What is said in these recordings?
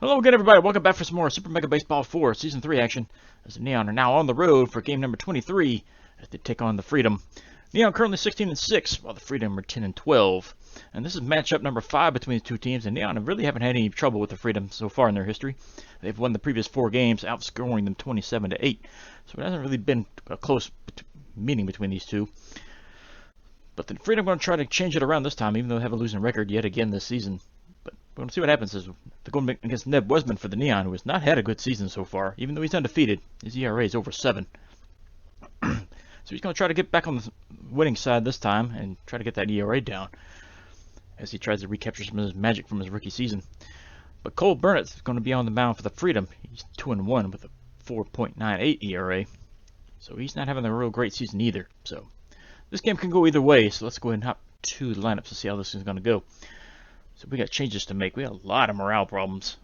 Hello again, everybody. Welcome back for some more Super Mega Baseball 4 Season 3 action. As the Neon are now on the road for game number 23 as they take on the Freedom. Neon currently 16-6, while the Freedom are 10-12. And this is matchup number 5 between the two teams, and Neon really haven't had any trouble with the Freedom so far in their history. They've won the previous 4 games, outscoring them 27-8. So it hasn't really been a close meeting between these two. But the Freedom are going to try to change it around this time, even though they have a losing record yet again this season. But we're going to see what happens as they're going against Neb Wesman for the Neon, who has not had a good season so far, even though he's undefeated. His ERA is over 7. So he's going to try to get back on the winning side this time and try to get that ERA down as he tries to recapture some of his magic from his rookie season. But Cole Burnett's going to be on the mound for the Freedom. He's 2-1 with a 4.98 ERA. So he's not having a real great season either. So this game can go either way. So let's go ahead and hop to the lineups to see how this is going to go. So we got changes to make. We got a lot of morale problems.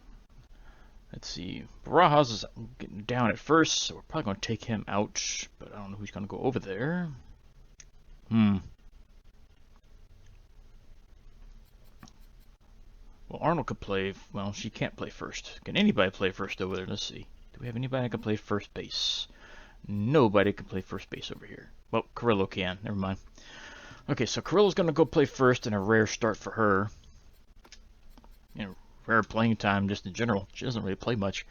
Let's see. Barajas is getting down at first, so we're probably going to take him out. But I don't know who's going to go over there. Well, Arnold could play. Well, she can't play first. Can anybody play first over there? Let's see. Do we have anybody that can play first base? Nobody can play first base over here. Well, Carrillo can. Never mind. Okay, so Carrillo's going to go play first in a rare start for her. Rare playing time just in general. She doesn't really play much.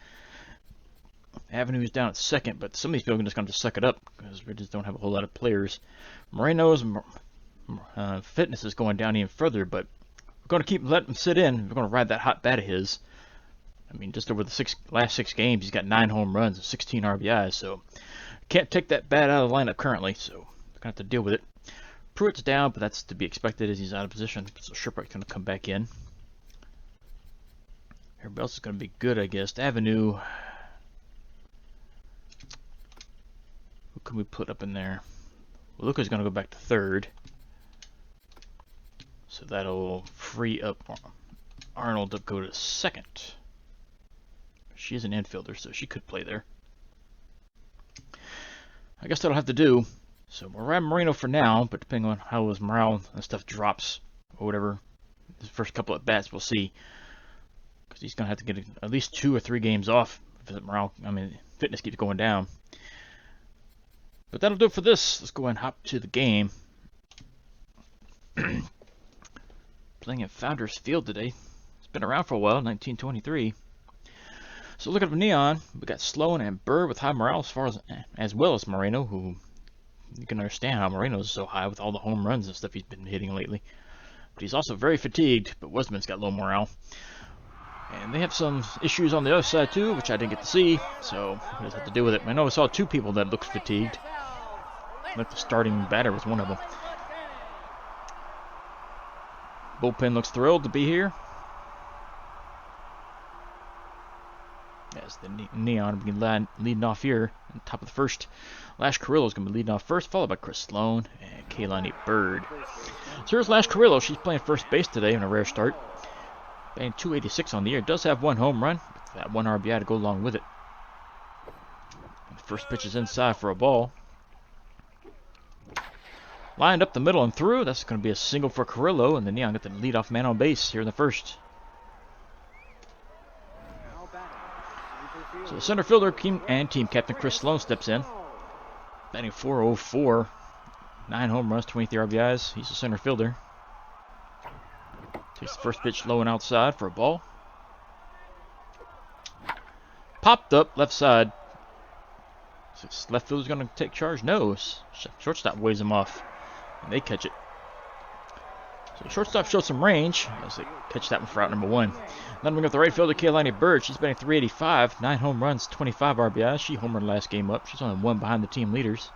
Avenue's down at second, but some of these people are just going to suck it up because we just don't have a whole lot of players. Moreno's fitness is going down even further, but we're going to keep letting him sit in. We're going to ride that hot bat of his. I mean, just over the last 6 games, he's got 9 home runs and 16 RBIs, so can't take that bat out of the lineup currently, so we're going to have to deal with it. Pruitt's down, but that's to be expected as he's out of position, so Shipwright's going to come back in. Everybody else is going to be good, I guess. Avenue. Who can we put up in there? Well, Luca's going to go back to third. So that'll free up Arnold to go to second. She is an infielder, so she could play there. I guess that'll have to do. So we're riding Moreno for now, but depending on how his morale and stuff drops or whatever, the first couple at bats, we'll see. Because he's going to have to get at least 2 or 3 games off if his morale, fitness keeps going down. But that'll do it for this. Let's go ahead and hop to the game. Playing at Founders Field today. It's been around for a while, 1923. So look at the Neon. We got Sloan and Burr with high morale as well as Moreno, who you can understand how Moreno is so high with all the home runs and stuff he's been hitting lately. But he's also very fatigued, but Wesman's got low morale. And they have some issues on the other side too, which I didn't get to see, so I just have to deal with it. I know I saw 2 people that looked fatigued. Like the starting batter was one of them. Bullpen looks thrilled to be here. As the Neon will be leading off here on top of the first. Lash Carrillo is going to be leading off first, followed by Chris Sloan and Kaylani Bird. So here's Lash Carrillo. She's playing first base today in a rare start. Batting .286 on the year. Does have 1 home run, but that 1 RBI to go along with it. And the first pitch is inside for a ball. Lined up the middle and through. That's going to be a single for Carrillo, and the Neon get the leadoff man on base here in the first. So the center fielder and team captain Chris Sloan steps in. Batting .404. 9 home runs, 23 RBIs. He's a center fielder. Takes the first pitch low and outside for a ball. Popped up left side. Is left fielder's going to take charge? No. Shortstop waves him off. And they catch it. So shortstop shows some range as they catch that one for out number 1. Then we got the right fielder, Kaylani Bird. She's batting .385. 9 home runs, 25 RBIs. She homered last game up. She's only 1 behind the team leaders.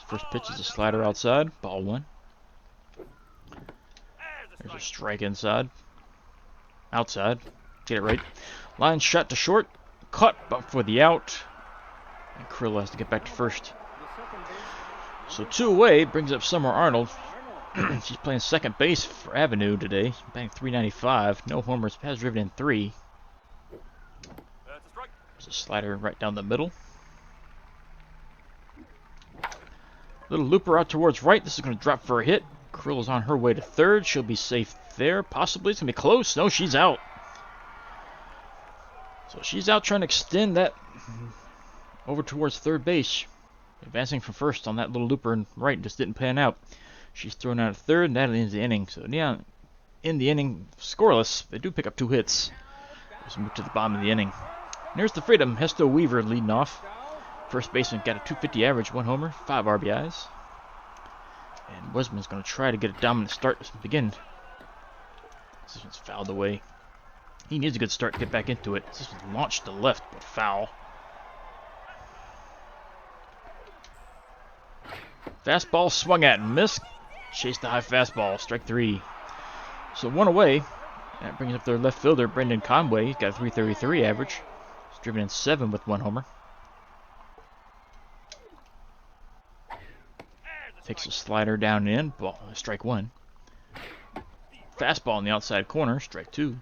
First pitch is a slider outside. Ball 1. There's a strike inside. Outside. Get it right. Line shot to short. Caught but for the out. And Krill has to get back to first. So 2 away brings up Summer Arnold. She's playing second base for Avenue today. Batting .395. No homers. Has driven in 3. There's a slider right down the middle. Little looper out towards right. This is going to drop for a hit. Krill is on her way to third. She'll be safe there. Possibly. It's going to be close. No, she's out. So she's out trying to extend that over towards third base. Advancing from first on that little looper and right just didn't pan out. She's thrown out at third, and that ends the inning. So Neon in the inning, scoreless. They do pick up 2 hits. Let's move to the bottom of the inning. And there's the Freedom. Hesto Weaver leading off. First baseman got a 250 average, 1 homer, 5 RBIs. And Wesman's going to try to get a dominant start to begin. This one's fouled away. He needs a good start to get back into it. This one's launched to left, but foul. Fastball swung at and missed. Chased the high fastball. Strike 3. So 1 away. That brings up their left fielder, Brendan Conway. He's got a 333 average. He's driven in 7 with 1 homer. Takes a slider down and in. Ball, strike 1. Fastball in the outside corner. Strike 2.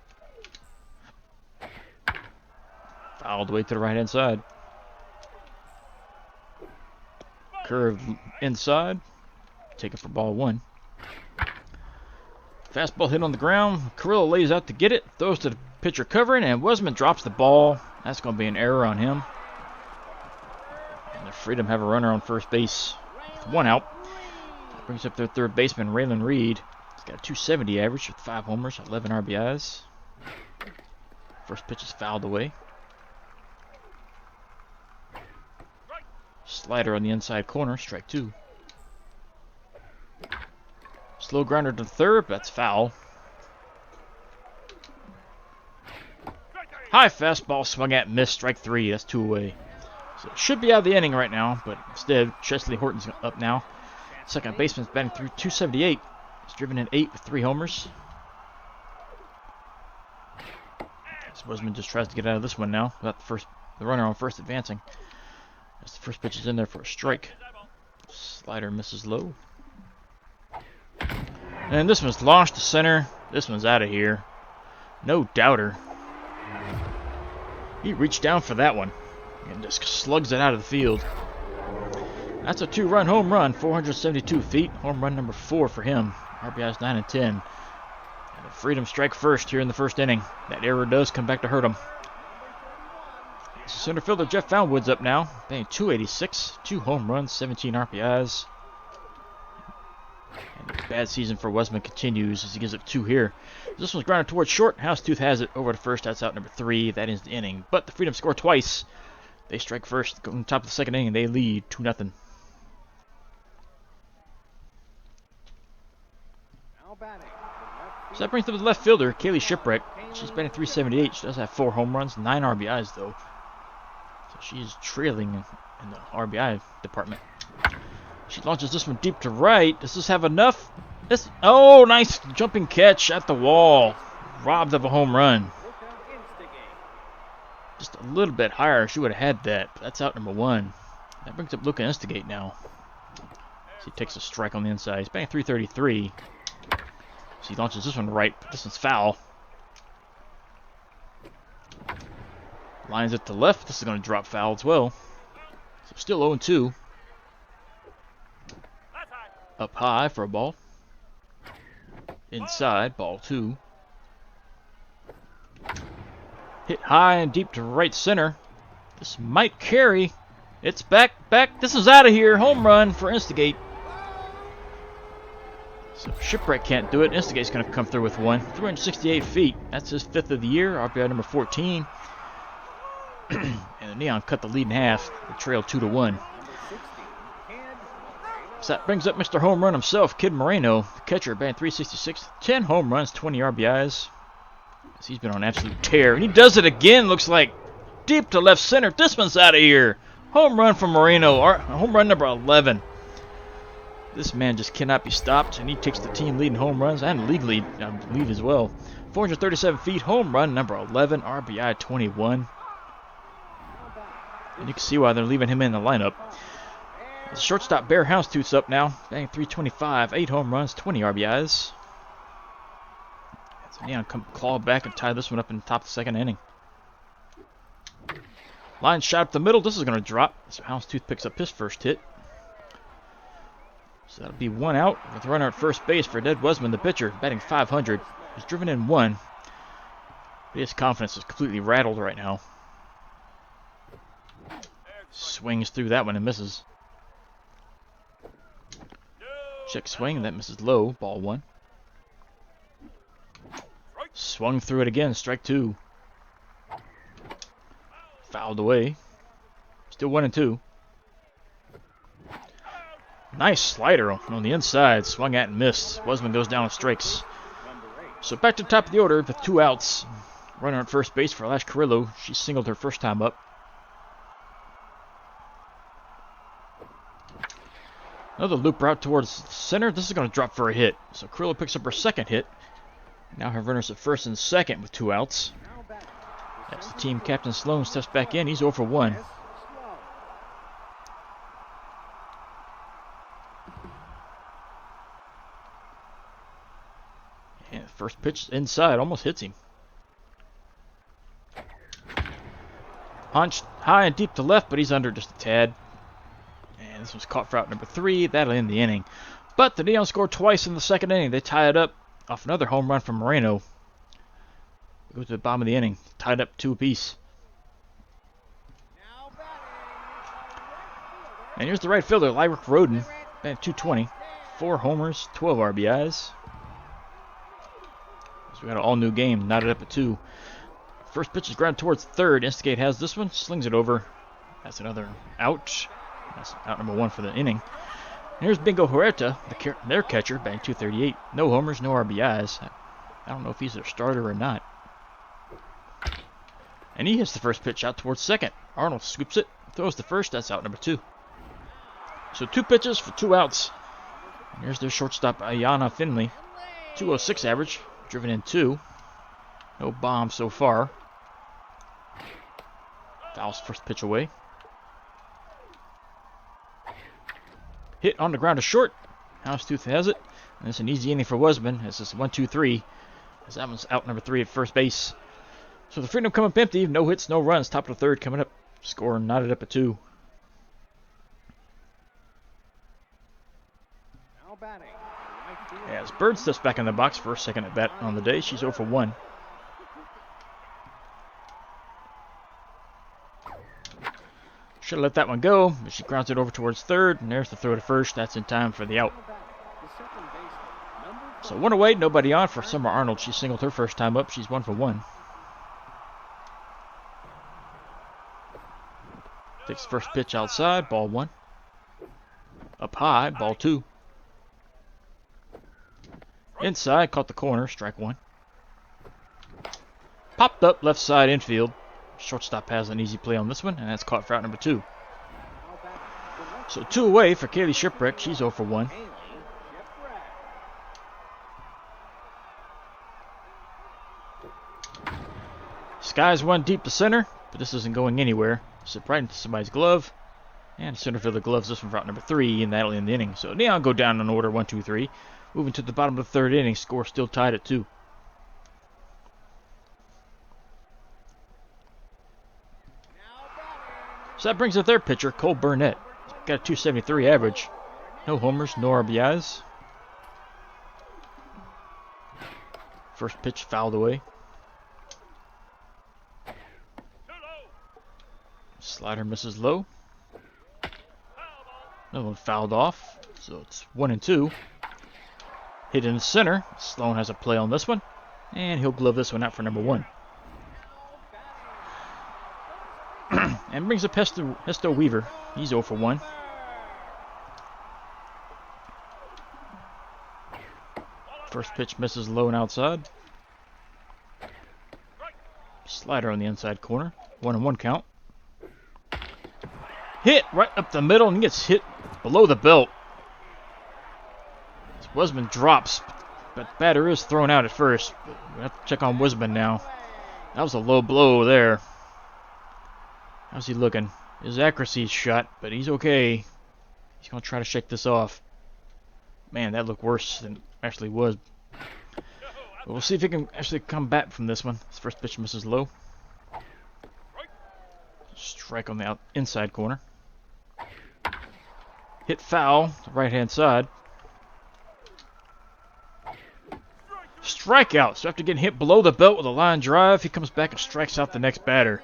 Fouled away to the right hand side. Curve inside. Take it for ball 1. Fastball hit on the ground. Carrillo lays out to get it. Throws to the pitcher covering, and Wesman drops the ball. That's going to be an error on him. And the Freedom have a runner on first base with 1 out. That brings up their third baseman, Raylan Reed. He's got a 270 average with 5 homers, 11 RBIs. First pitch is fouled away. Slider on the inside corner, strike 2. Slow grounder to third, but that's foul. High fastball swung at, missed, strike 3. That's 2 away. So it should be out of the inning right now, but instead, Chesley Horton's up now. Second baseman's batting through 278. He's driven in 8 with 3 homers. So Wesman just tries to get out of this one now without the runner on first advancing. As the first pitch is in there for a strike. Slider misses low. And this one's launched to center. This one's out of here. No doubter. He reached down for that one and just slugs it out of the field. That's a 2-run home run, 472 feet. Home run number 4 for him. RBIs 9 and 10. And the Freedom strike first here in the first inning. That error does come back to hurt him. So center fielder Jeff Foundwood's up now, batting 286, 2 home runs, 17 RBIs. And the bad season for Wesman continues as he gives up 2 here. This one's grounded towards short. Houndstooth has it over to first. That's out number 3. That ends the inning. But the Freedom score twice. They strike first, go on top of the second inning, and they lead 2-0. So that brings up the left fielder, Kaylee Shipwreck. She's batting 378. She does have 4 home runs, 9 RBIs though. So she's trailing in the RBI department. She launches this one deep to right. Does this have enough? Oh, nice jumping catch at the wall. Robbed of a home run. Just a little bit higher. She would have had that. But that's out number 1. That brings up Luca Instigate now. So he takes a strike on the inside. He's batting 333. So he launches this one right, but this one's foul. Lines it to left. This is going to drop foul as well. So still 0-2. Up high for a ball. Inside, ball 2. Hit high and deep to right center. This might carry. It's back. This is out of here. Home run for Instigate. So Shipwreck can't do it. Instigate's going to come through with 1. 368 feet. That's his 5th of the year. RBI number 14. And the Neon cut the lead in half. They trail 2-1. So that brings up Mr. Home Run himself, Kid Moreno, the catcher, batting 366, 10 home runs, 20 RBIs. He's been on an absolute tear, and he does it again. Looks like deep to left center. This one's out of here. Home run from Moreno, home run number 11. This man just cannot be stopped, and he takes the team lead in home runs and league lead, I believe, as well. 437 feet, home run number 11, RBI 21. And you can see why they're leaving him in the lineup. The shortstop Bear Houndstooth's up now, batting 325, 8 home runs, 20 RBIs. So Neon claw back and tie this one up in the top of the second inning. Line shot up the middle. This is going to drop. So Houndstooth picks up his first hit. So that'll be 1 out with a runner at first base for Ned Wesman, the pitcher, batting 500. He's driven in 1. But his confidence is completely rattled right now. Swings through that one and misses. Check swing, that misses low. Ball 1. Swung through it again. Strike 2. Fouled away. Still 1-2. Nice slider on the inside. Swung at and missed. Wesman goes down with strikes. So back to the top of the order with 2 outs. Runner at first base for Alash Carrillo. She singled her first time up. Another loop route towards center. This is going to drop for a hit. So Carrillo picks up her second hit. Now her runners at first and second with 2 outs. As the team captain Sloan steps back in. He's 0 for 1. And first pitch inside. Almost hits him. Punched high and deep to left, but he's under just a tad. And this was caught for out number 3. That'll end the inning. But the Neons scored twice in the second inning. They tie it up off another home run from Moreno. We go to the bottom of the inning. Tied up 2 apiece. And here's the right fielder, Lyric Roden. Batting .220. 4 homers, 12 RBIs. So we got an all-new game. Knotted up at 2. First pitch is grounded towards third. Instigate has this one. Slings it over. That's another out. That's out number 1 for the inning. And here's Bingo Huerta, their catcher, batting .238. No homers, no RBIs. I don't know if he's their starter or not. And he hits the first pitch out towards second. Arnold scoops it, throws the first. That's out number 2. So 2 pitches for 2 outs. And here's their shortstop, Ayanna Finley. .206 average, driven in 2. No bomb so far. Fouls first pitch away. Hit on the ground to short. Houndstooth has it. And it's an easy inning for Wesman. It's just 1-2-3. As that one's out number 3 at first base. So the Freedom come up empty. No hits, no runs. Top of the third coming up. Score knotted up at 2. As Bird steps back in the box for her second at bat on the day. She's 0 for 1. Should have let that one go, but she grounds it over towards third, and there's the throw to first. That's in time for the out. So 1 away, nobody on for Summer Arnold. She singled her first time up. She's 1 for 1. Takes first pitch outside, ball 1. Up high, ball 2. Inside, caught the corner, strike 1. Popped up left side infield. Shortstop has an easy play on this one, and that's caught for out number 2. So 2 away for Kaylee Shipwreck. She's 0 for 1. Skies 1 deep to center, but this isn't going anywhere. Slipped right into somebody's glove. And center fielder gloves this one for out number 3, and that'll end the inning. So Neon go down in order 1-2-3. Moving to the bottom of the third inning, score still tied at 2. So that brings up their pitcher, Cole Burnett. Got a .273 average. No homers, no RBIs. First pitch fouled away. Slider misses low. Another one fouled off. So it's 1-2. Hit in the center. Sloan has a play on this one. And he'll glove this one out for number 1. And brings up Hesto Weaver. He's 0 for 1. First pitch misses low and outside. Slider on the inside corner. 1-1 count. Hit right up the middle and he gets hit below the belt. Wesman drops, but batter is thrown out at first. We have to check on Wesman now. That was a low blow there. How's he looking? His accuracy's shot, but he's okay. He's going to try to shake this off. Man, that looked worse than it actually was. But we'll see if he can actually come back from this one. His first pitch misses low. Strike on the inside corner. Hit foul, the right-hand side. Strikeout. So after getting hit below the belt with a line drive, he comes back and strikes out the next batter.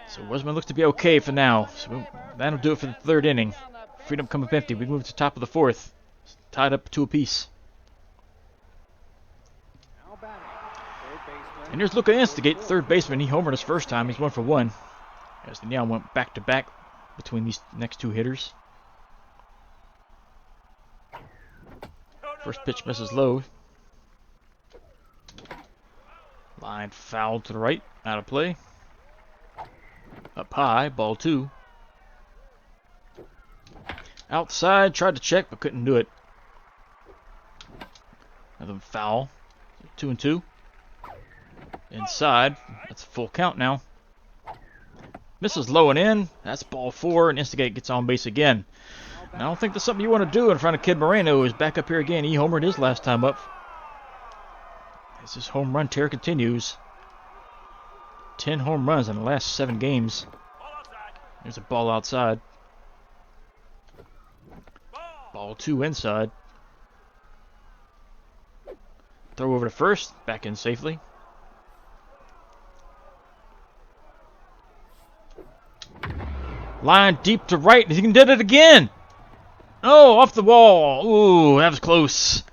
So Wesman looks to be okay for now. So that'll do it for the third inning. Freedom come up empty. We move to the top of the fourth. Tied up 2 apiece. And here's looking to instigate. Third baseman. He homered his first time. He's 1 for 1. As the Neon went back to back between these next 2 hitters. First pitch misses low. Line foul to the right. Out of play. Up high. Ball 2. Outside. Tried to check but couldn't do it. Another foul. 2-2. Inside. That's a full count now. Misses low and in. That's ball 4, and Instigate gets on base again. And I don't think that's something you want to do in front of Kid Moreno, who's back up here again. He homered his last time up. As this home run tear continues. 10 home runs in the last 7 games. There's a ball outside. Ball 2 inside. Throw over to first. Back in safely. Line deep to right. He did it again. Oh, off the wall. Ooh, that was close.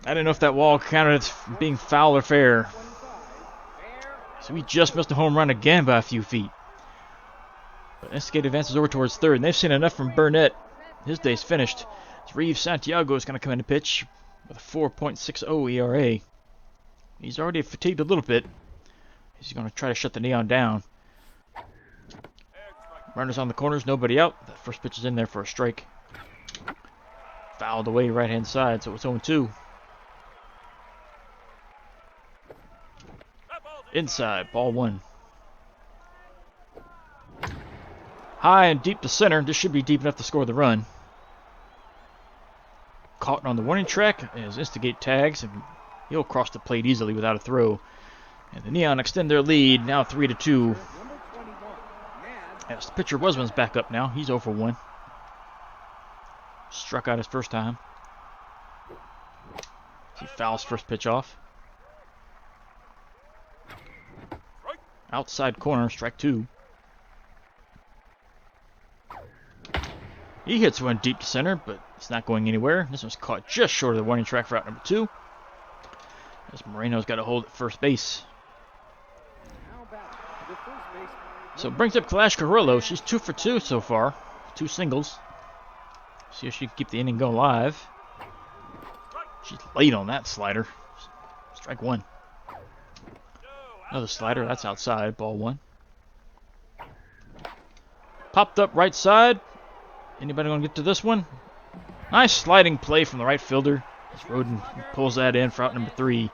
I didn't know if that wall counted as being foul or fair. So we just missed a home run again by a few feet. But Instigate advances over towards third, and they've seen enough from Burnett. His day's finished. Reeves Santiago is going to come in to pitch with a 4.60 ERA. He's already fatigued a little bit. He's going to try to shut the Neon down. Runners on the corners, nobody out. That first pitch is in there for a strike. Fouled away right hand side, so it's 0-2. Inside, ball 1. High and deep to center. This should be deep enough to score the run. Caught on the warning track as Instigate tags, and he'll cross the plate easily without a throw. And the Neon extend their lead, now 3-2. As the pitcher Wesman's back up now. He's 0 for 1. Struck out his first time. He fouls first pitch off. Outside corner, strike 2. He hits one deep to center, but it's not going anywhere. This one's caught just short of the warning track for out number 2. As Moreno's got a hold at first base. So it brings up Kalash Carrillo. She's 2 for 2 so far. 2 singles. See if she can keep the inning going live. She's late on that slider. Strike 1. Another slider. That's outside. Ball 1. Popped up right side. Anybody going to get to this one? Nice sliding play from the right fielder. As Roden pulls that in for out number 3.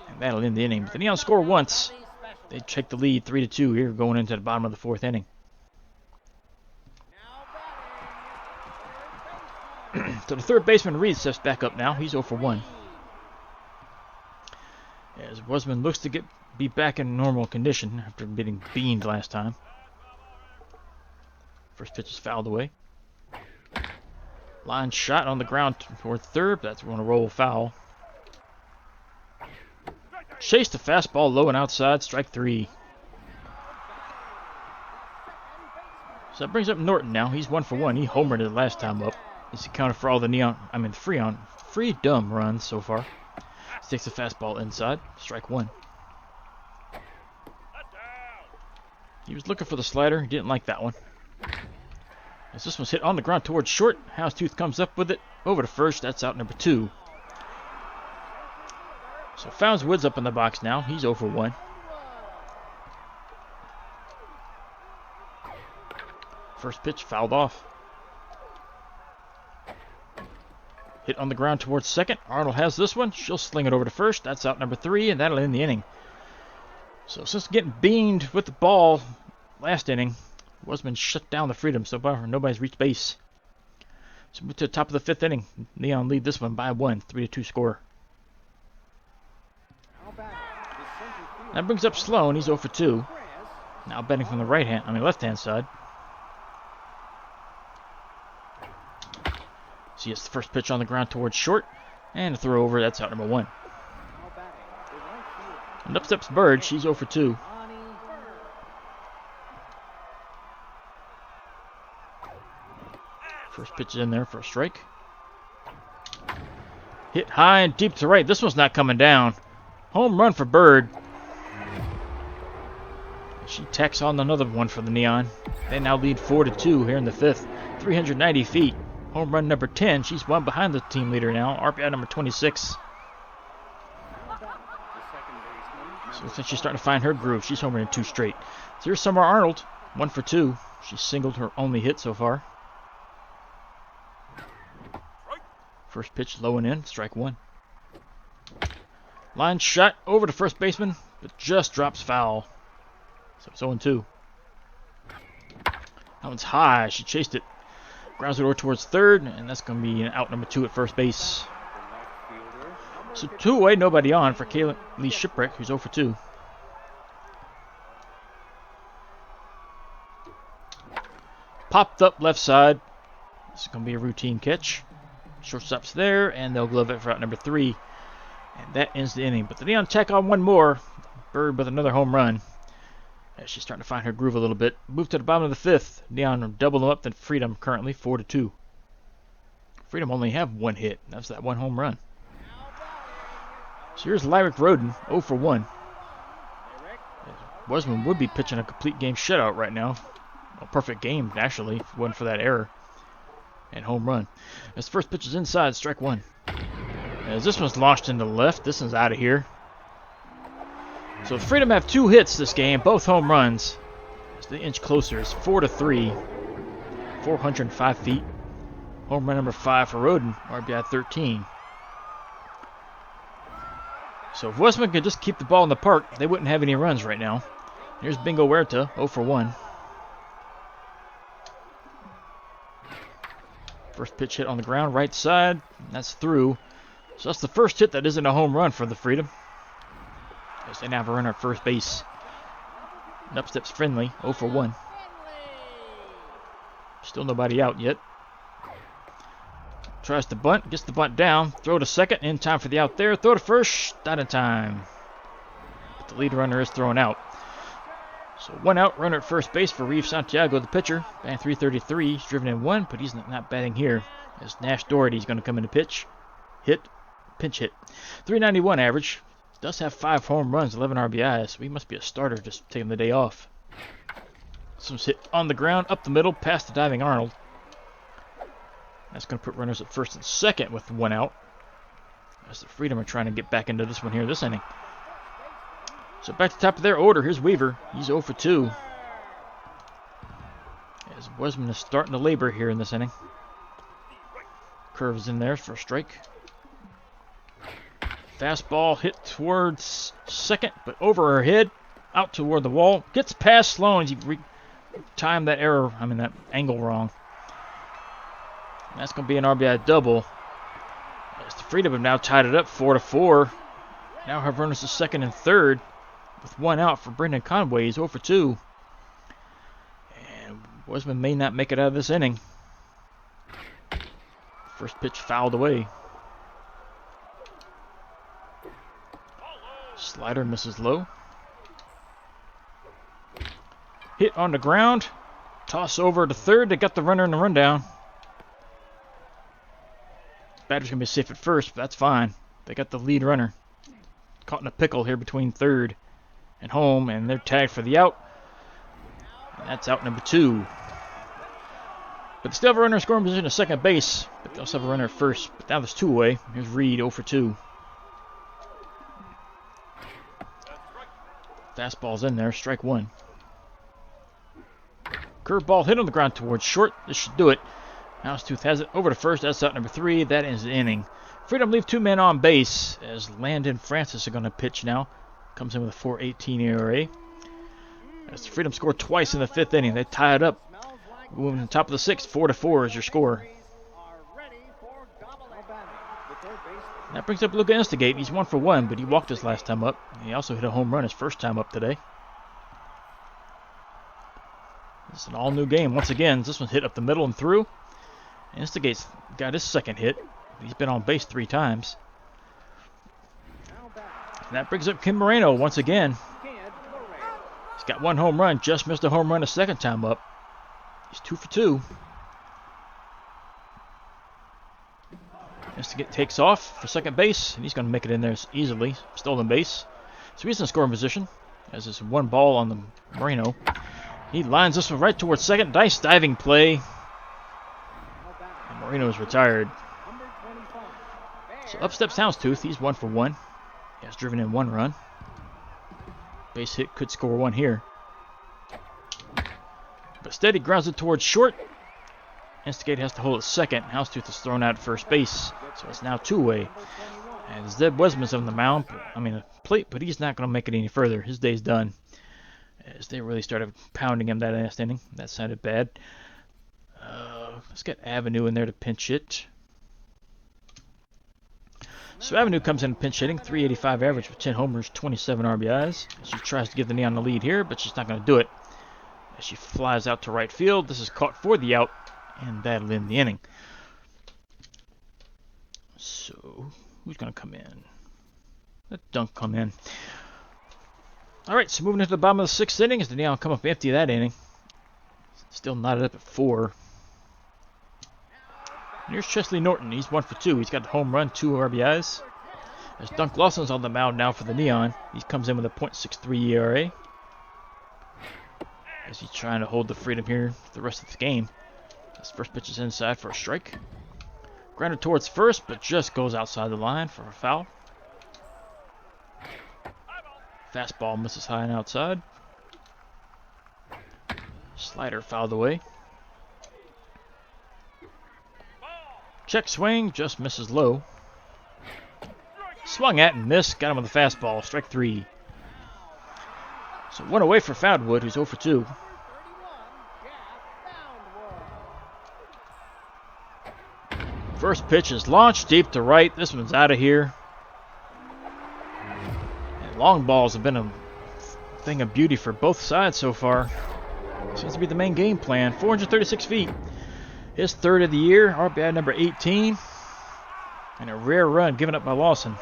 And that'll end the inning. But the Neon score once. They take the lead 3-2 here going into the bottom of the 4th inning. So the third baseman Reed steps back up now. He's 0 for 1. As Wesman looks to be back in normal condition after getting beamed last time. First pitch is fouled away. Line shot on the ground toward third. That's going to roll foul. Chase the fastball low and outside, strike 3. So that brings up Norton now. He's 1 for 1. He homered it last time up. He's accounted for all the freedom runs so far. Takes the fastball inside, strike 1. He was looking for the slider. He didn't like that one. As this one's hit on the ground towards short, Houndstooth comes up with it over to first. That's out number 2. So Founds Woods up in the box now. He's 0 for 1. First pitch fouled off. Hit on the ground towards second. Arnold has this one. She'll sling it over to first. That's out number 3, and that'll end the inning. So since getting beamed with the ball last inning, Wesman shut down the freedom so far. Nobody's reached base. So move to the top of the 5th inning. Neon lead this one by 1, 3-2 score. That brings up Sloan. He's 0 for 2. Now betting from the left-hand side. So he has the first pitch on the ground towards short, and a throw over. That's out number 1. And up steps Bird. She's 0 for 2. First pitch is in there for a strike. Hit high and deep to right. This one's not coming down. Home run for Bird. She tacks on another one for the Neon. They now lead 4-2 here in the fifth. 390 feet. Home run number 10. She's one behind the team leader now. RBI number 26. So since she's starting to find her groove, she's homered in 2 straight. So here's Summer Arnold. 1 for 2. She's singled her only hit so far. First pitch low and in. Strike 1. Line shot over to first baseman, but just drops foul. So it's 0-2. That one's high. She chased it. Grounds it over towards third, and that's going to be an out number 2 at first base. So 2 away, nobody on for Kaylee Lee Shipwreck, who's 0 for 2. Popped up left side. This is going to be a routine catch. Shortstop's there, and they'll glove it for out number 3. And that ends the inning. But the Neon tack on one more. Bird with another home run. As she's starting to find her groove a little bit. Move to the bottom of the fifth. Neon double them up than Freedom currently 4-2. Freedom only have 1 hit. That's that 1 home run. So here's Lyric Roden, 0 for 1. Wesman would be pitching a complete game shutout right now. A perfect game, actually, if it wasn't for that error. And home run. As the first pitch is inside, strike 1. As this one's launched into the left, this one's out of here. So Freedom have 2 hits this game, both home runs. As they inch closer, it's 4-3. 405 feet. Home run number 5 for Roden, RBI 13. So if Westman could just keep the ball in the park, they wouldn't have any runs right now. Here's Bingo Huerta, 0 for 1. First pitch hit on the ground, right side. That's through. So that's the first hit that isn't a home run for the Freedom. As they now have a runner at first base. And up steps Friendly, 0 for 1. Still nobody out yet. Tries to bunt, gets the bunt down. Throw to second, in time for the out there. Throw to first, not in time. But the lead runner is thrown out. So 1 out, runner at first base for Reeve Santiago, the pitcher. Batting .333, he's driven in 1, but he's not batting here. As Nash Doherty's going to come in to pitch. Hit, pinch hit. .391 average. Does have 5 home runs, 11 RBIs, so he must be a starter just taking the day off. This one's hit on the ground, up the middle, past the diving Arnold. That's going to put runners at first and second with 1 out. As the Freedom are trying to get back into this one here this inning. So back to the top of their order, here's Weaver. He's 0 for 2. As Wesman is starting to labor here in this inning. Curves in there for a strike. Fastball hit towards second, but over her head, out toward the wall. Gets past Sloan. He timed that that angle wrong. And that's going to be an RBI double. As the Freedom have now tied it up 4-4. Now have runners to second and third with 1 out for Brendan Conway. He's 0 for 2. And Wesman may not make it out of this inning. First pitch fouled away. Slider misses low. Hit on the ground. Toss over to third. They got the runner in the rundown. Batter's going to be safe at first, but that's fine. They got the lead runner. Caught in a pickle here between third and home, and they're tagged for the out. And that's out number 2. But they still have a runner in scoring position at second base, but they also have a runner at first. But now there's 2 away. Here's Reed, 0 for 2. Fastball's in there, strike 1. Curveball hit on the ground towards short. This should do it. Houndstooth has it over to first. That's out number 3. That ends the inning. Freedom leave 2 men on base as Landon Francis are going to pitch now. Comes in with a .418 ERA. As Freedom scored twice in the 5th inning. They tie it up. Moving to the top of the 6th. 4-4 is your score. That brings up Luka Instigate. He's 1 for 1, but he walked his last time up. He also hit a home run his first time up today. This is an all-new game. Once again, this one's hit up the middle and through. Instigate's got his second hit. He's been on base 3 times. And that brings up Kim Moreno once again. He's got 1 home run. Just missed a home run a second time up. He's 2 for 2. Takes off for second base, and he's going to make it in there easily. Stolen base. So he's in scoring position. As this one ball on the Moreno. He lines this one right towards second. Nice diving play. And Moreno is retired. So up steps Houndstooth. He's 1 for 1. He has driven in 1 run. Base hit could score 1 here. But steady grounds it towards short. Instigate has to hold at second. Houndstooth is thrown out at first base. So it's now 2-way. And Zeb Wesman's on the mound. Plate, but he's not going to make it any further. His day's done. As they really started pounding him that last inning. That sounded bad. Let's get Avenue in there to pinch hit. So Avenue comes in pinch hitting. 385 average with 10 homers, 27 RBIs. She tries to give the Neon the lead here, but she's not going to do it. As she flies out to right field. This is caught for the out. And that'll end the inning. So, who's going to come in? Let Dunk come in. Alright, so moving into the bottom of the 6th inning as the Neon come up empty that inning. Still knotted up at 4. And here's Chesley Norton. He's 1 for 2. He's got the home run, 2 RBIs. As Dunk Lawson's on the mound now for the Neon. He comes in with a .63 ERA. As he's trying to hold the freedom here for the rest of the game. His first pitch is inside for a strike. Grounded towards first, but just goes outside the line for a foul. Fastball misses high and outside. Slider fouled away. Check swing, just misses low. Swung at and missed, got him with a fastball, strike 3. So 1 away for Foundwood, who's 0 for 2. First pitch is launched deep to right. This one's out of here. And long balls have been a thing of beauty for both sides so far. Seems to be the main game plan. 436 feet. His 3rd of the year. RBI number 18. And a rare run given up by Lawson.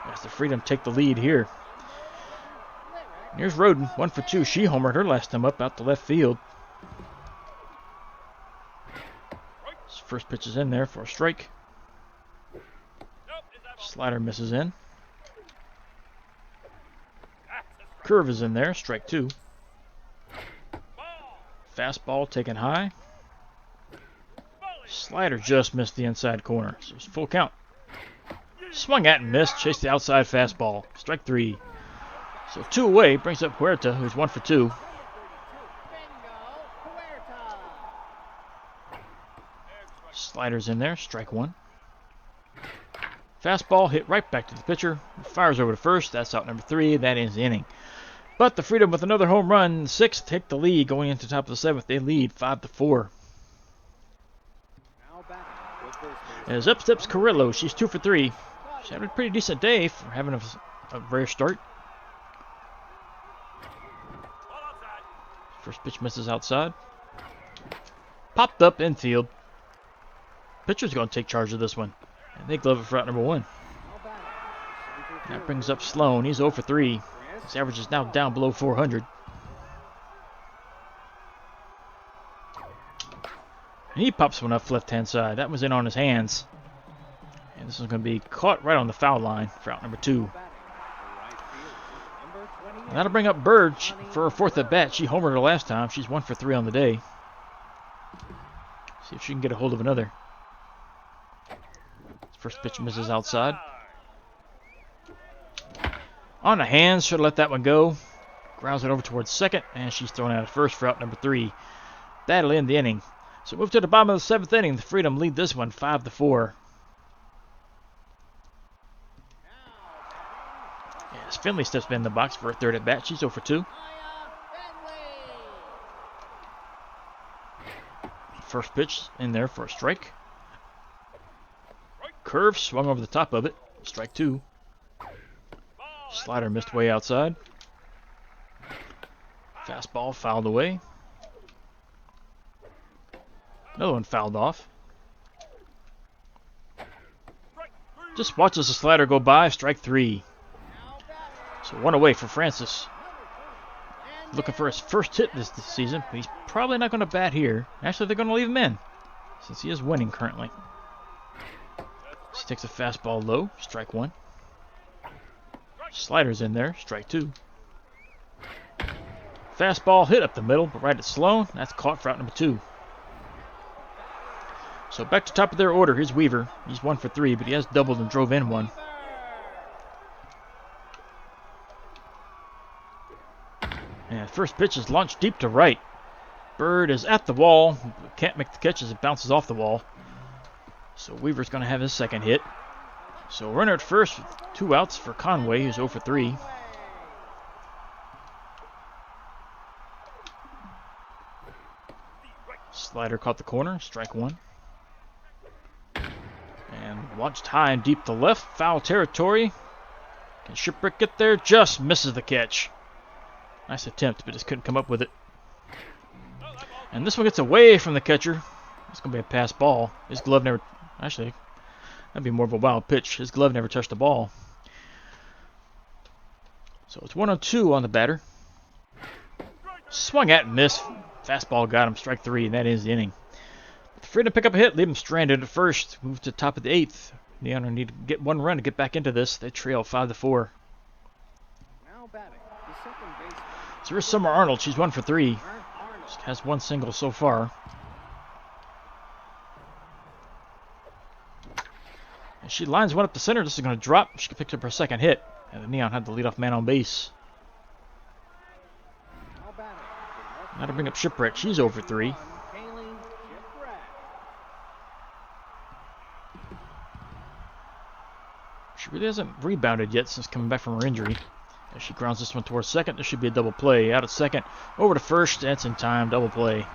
As the Freedom take the lead here. And here's Roden. 1 for 2. She homered her last time up out to left field. First pitch is in there for a strike. Slider misses in. Curve is in there, strike 2. Fastball taken high. Slider just missed the inside corner, so it's full count. Swung at and missed, chased the outside fastball, strike 3. So 2 away, brings up Huerta, who's 1 for 2. Slider's in there, strike 1. Fastball hit right back to the pitcher. Fires over to first. That's out number 3. That ends the inning. But the Freedom with another home run, 6th, take the lead going into the top of the 7th. They lead 5-4. As up steps Carrillo. She's 2 for 3. She's having a pretty decent day for having a rare start. First pitch misses outside. Popped up infield. Pitcher's going to take charge of this one. And they glove it for out number 1. That brings up Sloan. He's 0 for 3. His average is now down below 400. And he pops one up left-hand side. That was in on his hands. And this is going to be caught right on the foul line for out number 2. And that'll bring up Bird for her 4th at bat. She homered her last time. She's 1 for 3 on the day. See if she can get a hold of another. First pitch misses outside. On the hands, should have let that one go. Grounds it over towards second, and she's thrown out at first for out number 3. That'll end the inning. So move to the bottom of the 7th inning. The Freedom lead this one 5-4. As Finley steps in the box for a 3rd at bat, she's 0 for 2. First pitch in there for a strike. Curve swung over the top of it. Strike 2. Slider missed way outside. Fastball fouled away. Another one fouled off. Just watches the slider go by. Strike 3. So 1 away for Francis. Looking for his first hit this season, but he's probably not going to bat here. Actually, they're going to leave him in since he is winning currently. He takes a fastball low, strike one. Slider's in there, strike two. Fastball hit up the middle, but right at Sloan. That's caught for out number two. So back to top of their order. Here's Weaver. He's 1 for 3, but he has doubled and drove in one. And first pitch is launched deep to right. Bird is at the wall. Can't make the catch as it bounces off the wall. So Weaver's going to have his second hit. So runner at first with 2 outs for Conway, who's 0 for 3. Slider caught the corner, strike one. And launched high and deep to left, foul territory. Can Shipwreck get there? Just misses the catch. Nice attempt, but just couldn't come up with it. And this one gets away from the catcher. It's going to be a pass ball. His glove never... Actually, that'd be more of a wild pitch. His glove never touched the ball. So it's 1-2 on the batter. Swung at and missed. Fastball got him, strike 3, and that ends the inning. But Freedom pick up a hit, leave him stranded at first. Move to the top of the 8th. Neon need to get 1 run to get back into this. They trail 5-4. Now batting, the second baseman. So here's Summer Arnold. She's 1 for 3. She has 1 single so far. And she lines one up the center. This is going to drop. She picks up her second hit. And the Neon had the leadoff man on base. Now to bring up Shipwreck. She's over 3. She really hasn't rebounded yet since coming back from her injury. As she grounds this one towards second, this should be a double play. Out at second, over to first. That's in time. Double play.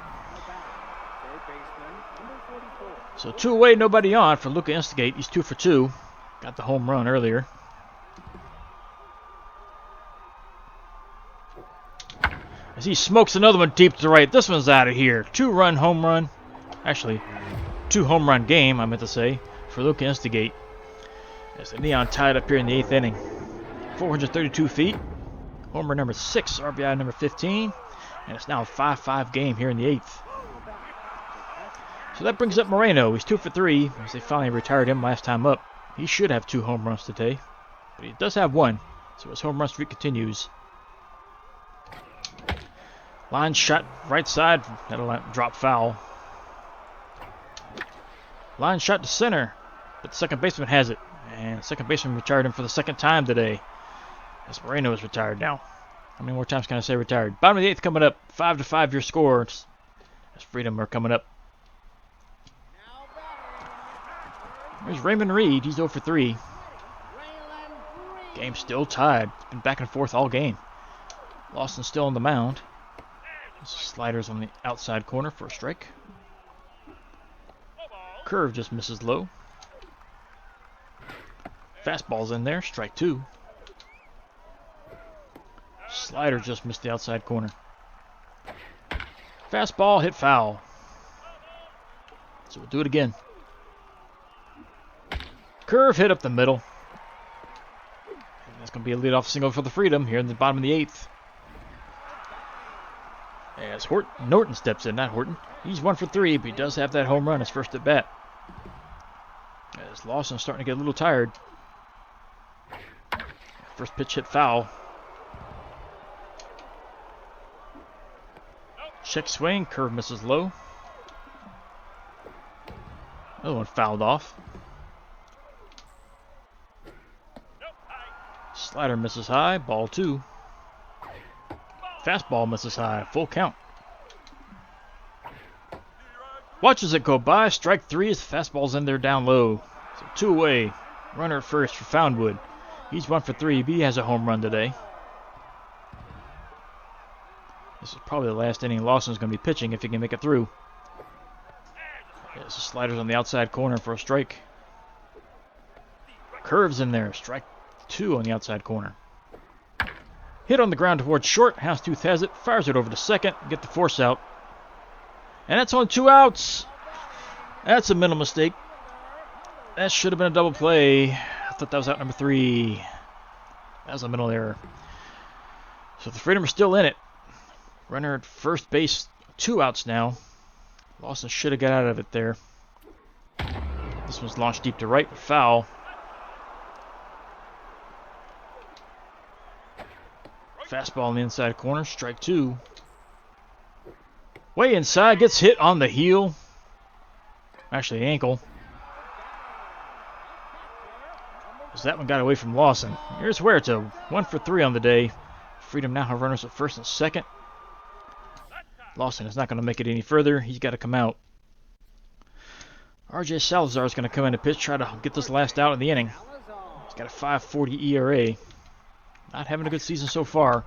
So 2 away, nobody on for Luca Instigate. He's 2 for 2. Got the home run earlier. As he smokes another one deep to the right. This one's out of here. 2-run home run. Actually, 2-home run game, I meant to say, for Luca Instigate. As the Neon tied up here in the 8th inning. 432 feet. Homer number 6, RBI number 15. And it's now a 5-5 game here in the 8th. So that brings up Moreno. He's 2 for 3, as they finally retired him last time up. He should have 2 home runs today, but he does have 1. So his home run streak continues. Line shot right side. That'll drop foul. Line shot to center, but the second baseman has it. And the second baseman retired him for the 2nd time today. As Moreno is retired now. How many more times can I say retired? Bottom of the 8th coming up. 5-5 your score. As Freedom are coming up. There's Raymond Reed. He's 0 for 3. Game still tied. It's been back and forth all game. Lawson still on the mound. Sliders on the outside corner for a strike. Curve just misses low. Fastball's in there. Strike 2. Slider just missed the outside corner. Fastball hit foul. So we'll do it again. Curve hit up the middle. And that's going to be a leadoff single for the Freedom here in the bottom of the 8th. As Norton steps in, not Horton. He's 1 for 3, but he does have that home run his first at bat. As Lawson's starting to get a little tired. First pitch hit foul. Check swing, curve misses low. Another one fouled off. Slider misses high, ball 2. Fastball misses high, full count. Watches it go by, strike 3 as the fastball's in there down low. So 2 away, runner at first for Foundwood. He's 1 for 3, but he has a home run today. This is probably the last inning Lawson's going to be pitching if he can make it through. There's the sliders on the outside corner for a strike. Curves in there, strike 2 on the outside corner. Hit on the ground towards short. Houndstooth has it, fires it over to second, get the force out. And that's on 2 outs. That's a mental mistake. That should have been a double play. I thought that was out number 3. That was a mental error. So the Freedom are still in it. Runner at first base, 2 outs now. Lawson should have got out of it there. This This one's launched deep to right, but foul. Fastball in the inside corner, strike 2. Way inside, gets hit on the heel. Actually, ankle. As that one got away from Lawson. Here's Huerta, 1 for 3 on the day. Freedom now have runners at first and second. Lawson is not going to make it any further. He's got to come out. RJ Salazar is going to come in to pitch, try to get this last out in the inning. He's got a 5.40 ERA. Not having a good season so far.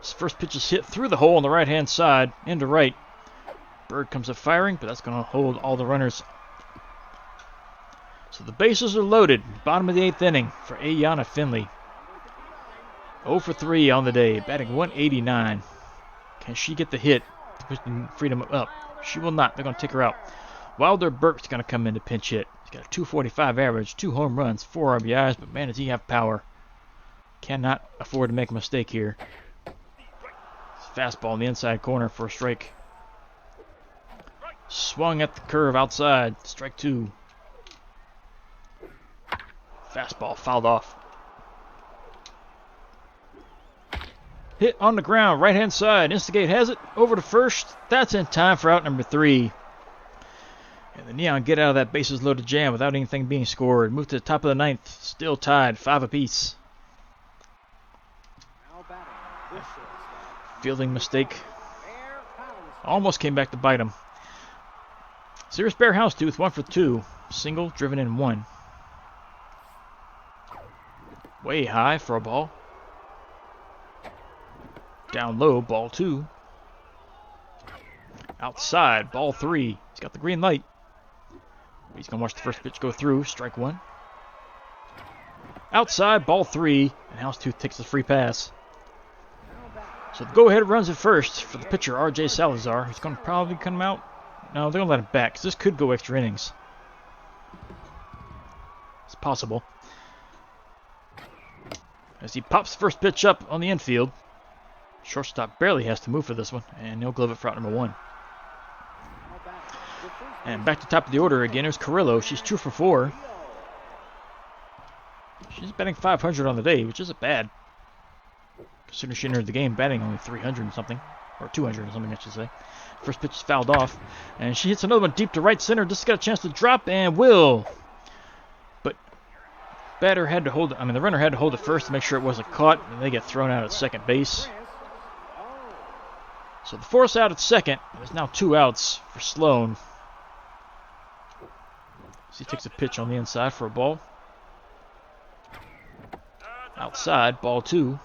His first pitch is hit through the hole on the right-hand side, into right. Bird comes up firing, but that's going to hold all the runners. So the bases are loaded. Bottom of the 8th inning for Ayanna Finley. 0 for 3 on the day, batting 189. Can she get the hit to push the Freedom up? She will not. They're going to take her out. Wilder Burke's going to come in to pinch hit. He's got a 245 average, 2 home runs, 4 RBIs, but man, does he have power. Cannot afford to make a mistake here. Fastball in the inside corner for a strike. Swung at the curve outside, strike 2. Fastball fouled off. Hit on the ground, right-hand side. Instigate has it over to first. That's in time for out number 3. And the Neon get out of that bases-loaded jam without anything being scored. Move to the top of the 9th. Still tied, 5 apiece. Fielding mistake. Almost came back to bite him. Serious Bear Houndstooth, 1 for 2. Single, driven in 1. Way high for a ball. Down low, ball 2. Outside, ball 3. He's got the green light. He's going to watch the first pitch go through, strike 1. Outside, ball 3, and Houndstooth takes the free pass. So the go-ahead runs at first for the pitcher, RJ Salazar, who's going to probably come out. No, they're going to let him back, because this could go extra innings. It's possible. As he pops the first pitch up on the infield. Shortstop barely has to move for this one, and he'll glove it for out number 1. And back to top of the order again, here's Carrillo. She's 2 for 4. She's batting 500 on the day, which isn't bad. Considering she entered the game batting only 300 and something. Or 200 and something, I should say. First pitch is fouled off. And she hits another one deep to right center. Just got a chance to drop and will. But batter had to hold it. I mean, the runner had to hold it first to make sure it wasn't caught. And they get thrown out at second base. So the force out at second. There's now 2 outs for Sloan. So he takes a pitch on the inside for a ball. Outside, ball 2.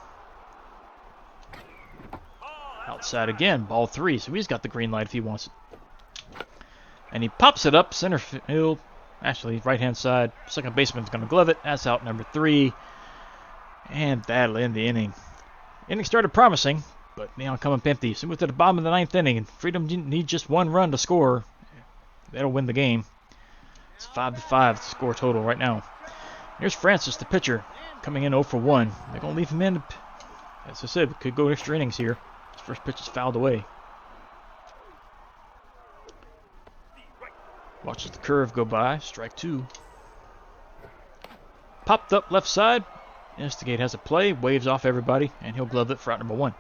Outside again, ball 3. So he's got the green light if he wants it. And he pops it up center field. Actually, right-hand side. Second baseman's going to glove it. That's out number 3. And that'll end the inning. Inning started promising, but Neon come up empty. So we move to the bottom of the 9th inning, and Freedom didn't need just 1 run to score. That'll win the game. It's 5-5 the score total right now. Here's Francis, the pitcher, coming in 0 for 1. They're going to leave him in. As I said, could go extra innings here. His first pitch is fouled away. Watches the curve go by. Strike 2. Popped up left side. Instigate has a play. Waves off everybody. And he'll glove it for out number 1.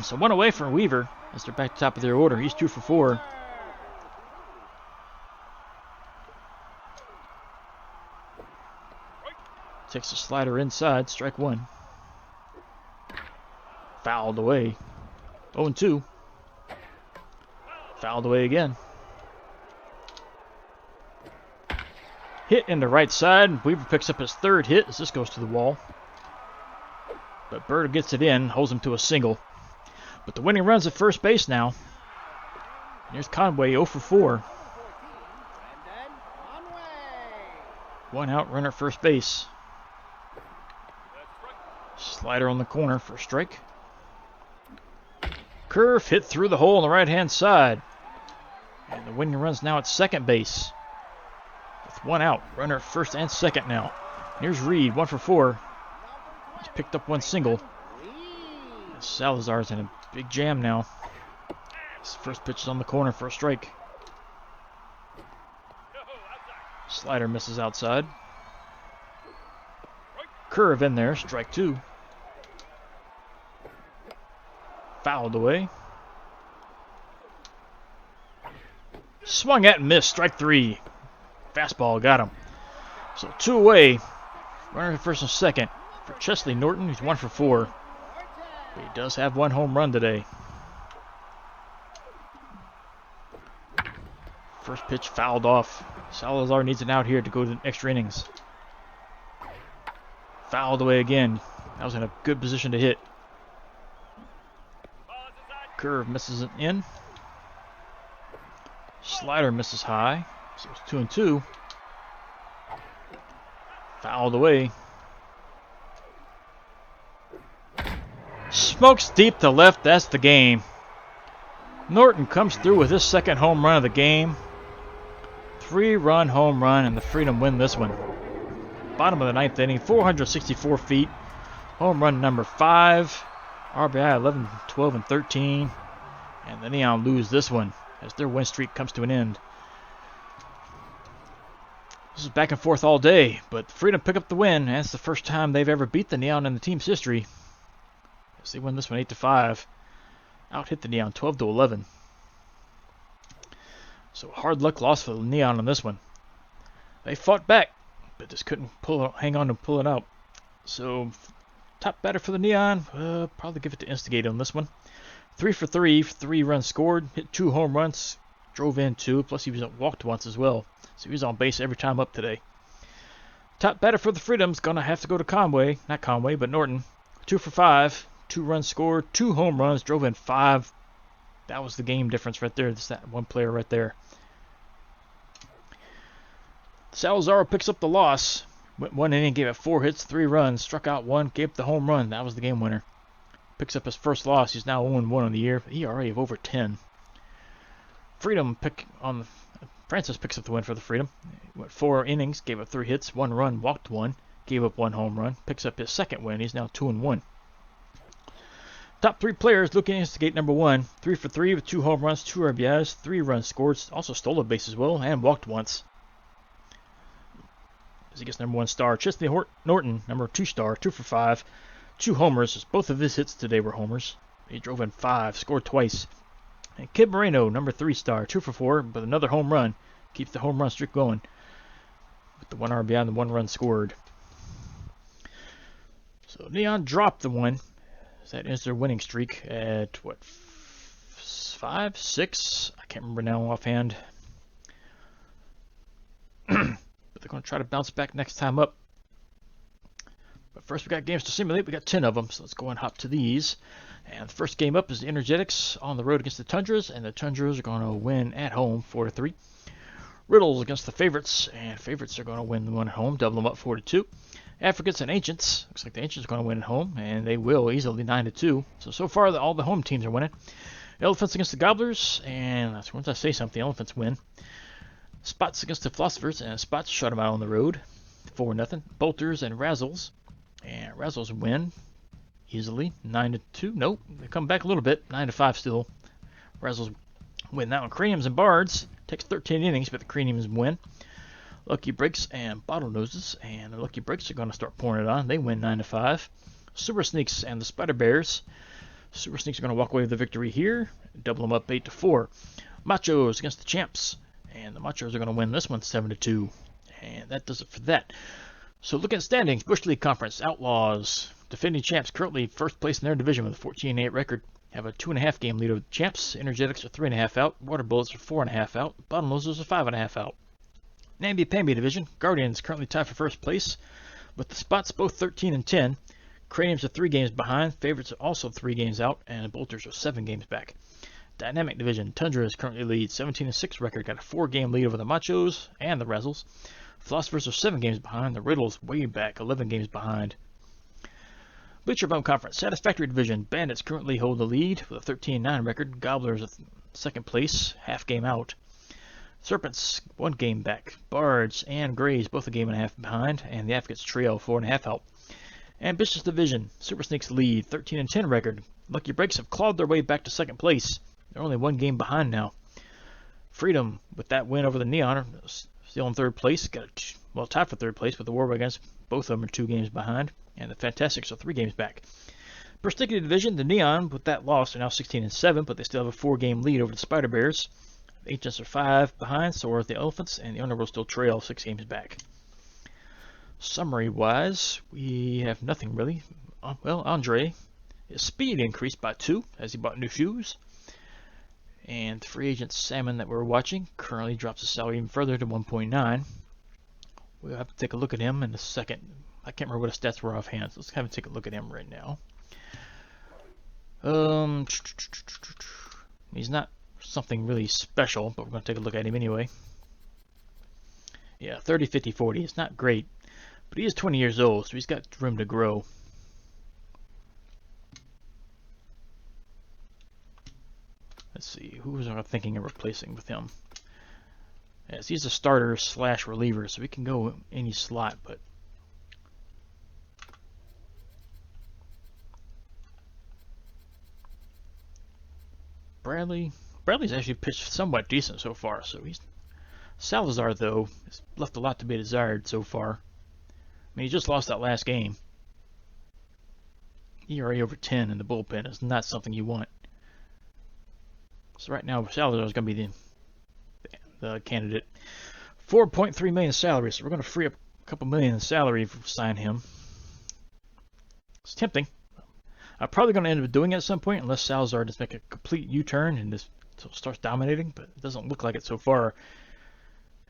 So 1 away from Weaver. As they're back to top of their order. He's 2 for 4. Takes a slider inside. Strike 1. Fouled away. 0-2. Fouled away again. Hit in the right side. Weaver picks up his 3rd hit as this goes to the wall. But Bird gets it in, holds him to a single. But the winning run's at first base now. Here's Conway, 0 for 4. 1 out, runner at first base. Slider on the corner for a strike. Curve hit through the hole on the right-hand side. And the winning run's now at second base. With 1 out, runner at first and second now. Here's Reed, 1 for 4. He's picked up 1 single. And Salazar's in a big jam now. His first pitch is on the corner for a strike. Slider misses outside. Curve in there, strike 2. Fouled away. Swung at and missed, strike 3. Fastball got him. So 2 away. Runner at first and second for Chesley Norton, who's 1 for 4. But he does have 1 home run today. First pitch fouled off. Salazar needs an out here to go to extra innings. Fouled away again. That was in a good position to hit. Curve misses it in. Slider misses high. So it's 2-2. Fouled away. Smokes deep to left. That's the game. Norton comes through with his second home run of the game. 3-run home run, and the Freedom win this one. Bottom of the 9th inning, 464 feet. Home run number 5. RBI 11, 12, and 13. And the Neon lose this one as their win streak comes to an end. This is back and forth all day, but Freedom pick up the win, and it's the first time they've ever beat the Neon in the team's history. As they win this one 8-5. Out hit the Neon 12-11. So hard luck loss for the Neon on this one. They fought back, but just couldn't hang on and pull it out. So top batter for the Neon, probably give it to Instigate on this one. 3 for 3, 3 runs scored, hit 2 home runs, drove in 2, plus he was walked once as well. So he was on base every time up today. Top batter for the Freedom's gonna have to go to Conway, not Conway, but Norton. 2 for 5, 2 runs scored, 2 home runs, drove in 5. That was the game difference right there. That's that one player right there. Salazar picks up the loss. Went 1 inning, gave it 4 hits, 3 runs, struck out 1, gave up the home run. That was the game winner. Picks up his first loss. He's now 0-1 on the year. ERA of over 10. Francis picks up the win for the Freedom. Went 4 innings, gave up 3 hits, 1 run, walked 1, gave up 1 home run. Picks up his second win. He's now 2-1. Top 3 players looking at Instigate number 1. 3 for 3 with 2 home runs, 2 RBIs, 3 runs scored. Also stole a base as well and walked once. As he gets number 1 star, Chesley Norton, number 2 star, 2 for 5, 2 homers. Both of his hits today were homers. He drove in 5, scored twice. And Kid Moreno, number 3 star, 2 for 4, but another home run. Keeps the home run streak going with the 1 RBI and the 1 run scored. So Neon dropped the 1. That ends their winning streak at, 5, 6? I can't remember now offhand. But they're going to try to bounce back next time up. But first we got games to simulate. We got 10 of them, so let's go and hop to these. And the first game up is the Energetics on the road against the Tundras, and the Tundras are going to win at home 4-3. Riddles against the Favorites, and Favorites are going to win the one at home, double them up 4-2. Africans and Ancients, looks like the Ancients are going to win at home, and they will easily 9-2. So far all the home teams are winning. Elephants against the Gobblers, and that's once I say something, the Elephants win. Spots against the Philosophers, and Spots shut them out on the road, 4-0. Bolters and Razzles, and Razzles win easily, 9-2. Nope, they come back a little bit, 9-5 still. Razzles win that one. Craniums and Bards takes 13 innings, but the Craniums win. Lucky Breaks and Bottlenoses, and the Lucky Breaks are going to start pouring it on. They win 9-5. Super Sneaks and the Spider Bears. Super Sneaks are going to walk away with the victory here, double them up 8-4. Machos against the Champs, and the Machos are going to win this one 7-2. And that does it for that. So look at standings. Bush League Conference. Outlaws, defending champs, currently first place in their division with a 14-8 record. Have a 2.5 game lead over the Champs. Energetics are 3.5 out. Water Bullets are 4.5 out. Bottlenoses are 5.5 out. Namby-Pamby division. Guardians currently tied for first place, with the Spots both 13-10. Craniums are 3 games behind. Favorites are also 3 games out, and Bolters are 7 games back. Dynamic division. Tundra is currently lead, 17-6 record. Got a 4-game lead over the Machos and the Razzles. Philosophers are 7 games behind. The Riddles way back, 11 games behind. Bleacher Bum Conference. Satisfactory division. Bandits currently hold the lead with a 13-9 record. Gobblers are second place, half game out. Serpents, 1 game back. Bards and Grays, both a game and a half behind. And the Advocates Trio, 4.5 out. Ambitious division. Super Snakes lead, 13-10 record. Lucky Breaks have clawed their way back to second place. They're only 1 game behind now. Freedom, with that win over the Neon, Still in third place. Well, tied for third place with the War Wagons. Both of them are 2 games behind. And the Fantastics are 3 games back. Per sticky division, the Neon, with that loss, are now 16-7, but they still have a 4-game lead over the Spider Bears. The Agents are 5 behind, so are the Elephants, and the Underworld still trail 6 games back. Summary-wise, we have nothing really. Well, Andre, his speed increased by 2 as he bought new shoes. And free agent Salmon that we're watching currently drops his salary even further to 1.9. We'll have to take a look at him in a second. I can't remember what his stats were offhand, so let's have a take a look at him right now. He's not something really special, but we're going to take a look at him anyway. Yeah, 30, 50, 40. It's not great, but he is 20 years old, so he's got room to grow. Let's see, who was I thinking of replacing with him? Yes, he's a starter / reliever, so he can go any slot, but Bradley's actually pitched somewhat decent so far, so he's Salazar, though, has left a lot to be desired so far. I mean, he just lost that last game. ERA over 10 in the bullpen is not something you want. So right now, Salazar is going to be the candidate. $4.3 million salary, so we're going to free up a couple million in salary if we sign him. It's tempting. I'm probably going to end up doing it at some point, unless Salazar just make a complete U-turn and just starts dominating, but it doesn't look like it so far,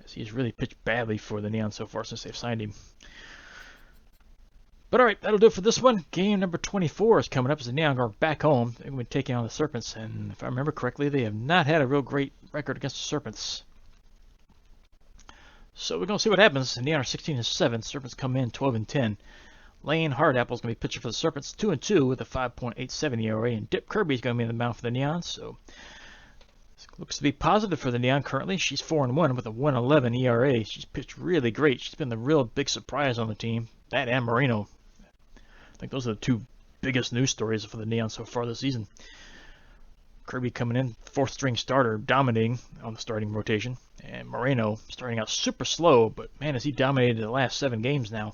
as he's really pitched badly for the Neon so far since they've signed him. But alright, that'll do it for this one. Game number 24 is coming up as the Neon are back home. They're going to be taking on the Serpents, and if I remember correctly, they have not had a real great record against the Serpents. So we're going to see what happens. The Neon are 16-7. Serpents come in 12-10. Lane Hardapple is going to be pitching for the Serpents, 2-2 with a 5.87 ERA, and Dip Kirby is going to be in the mound for the Neon. So it looks to be positive for the Neon currently. She's 4-1 with a 1.11 ERA. She's pitched really great. She's been the real big surprise on the team. That and Moreno. I think those are the 2 biggest news stories for the Neon so far this season. Kirby coming in, 4th string starter, dominating on the starting rotation, and Moreno starting out super slow, but man, has he dominated the last 7 games now.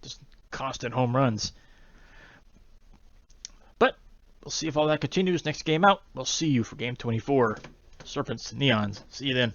Just constant home runs. But we'll see if all that continues next game out. We'll see you for game 24. Serpents, Neons. See you then.